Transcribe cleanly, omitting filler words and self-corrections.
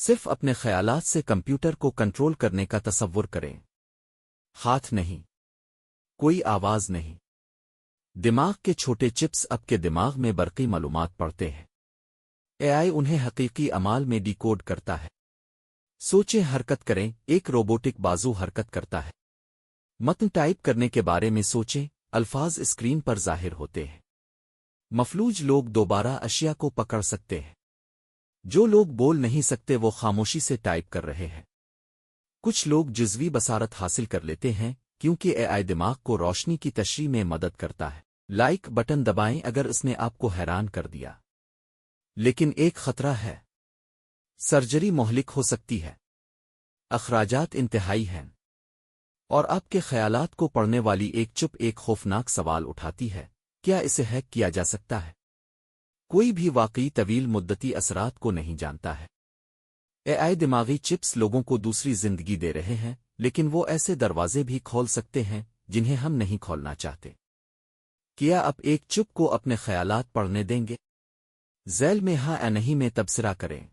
صرف اپنے خیالات سے کمپیوٹر کو کنٹرول کرنے کا تصور کریں۔ ہاتھ نہیں، کوئی آواز نہیں، دماغ کے چھوٹے چپس اب کے دماغ میں برقی معلومات پڑھتے ہیں۔ اے آئی انہیں حقیقی اعمال میں ڈی کوڈ کرتا ہے۔ سوچیں، حرکت کریں، ایک روبوٹک بازو حرکت کرتا ہے۔ متن ٹائپ کرنے کے بارے میں سوچیں، الفاظ اسکرین پر ظاہر ہوتے ہیں۔ مفلوج لوگ دوبارہ اشیاء کو پکڑ سکتے ہیں۔ جو لوگ بول نہیں سکتے وہ خاموشی سے ٹائپ کر رہے ہیں۔ کچھ لوگ جزوی بصارت حاصل کر لیتے ہیں کیونکہ اے آئی دماغ کو روشنی کی تشریح میں مدد کرتا ہے۔ لائک بٹن دبائیں اگر اس نے آپ کو حیران کر دیا۔ لیکن ایک خطرہ ہے، سرجری مہلک ہو سکتی ہے، اخراجات انتہائی ہیں، اور آپ کے خیالات کو پڑھنے والی ایک چپ ایک خوفناک سوال اٹھاتی ہے، کیا اسے ہیک کیا جا سکتا ہے؟ کوئی بھی واقعی طویل مدتی اثرات کو نہیں جانتا ہے۔ اے آئی دماغی چپس لوگوں کو دوسری زندگی دے رہے ہیں، لیکن وہ ایسے دروازے بھی کھول سکتے ہیں جنہیں ہم نہیں کھولنا چاہتے۔ کیا آپ ایک چپ کو اپنے خیالات پڑھنے دیں گے؟ ذیل میں ہاں یا نہیں میں تبصرہ کریں۔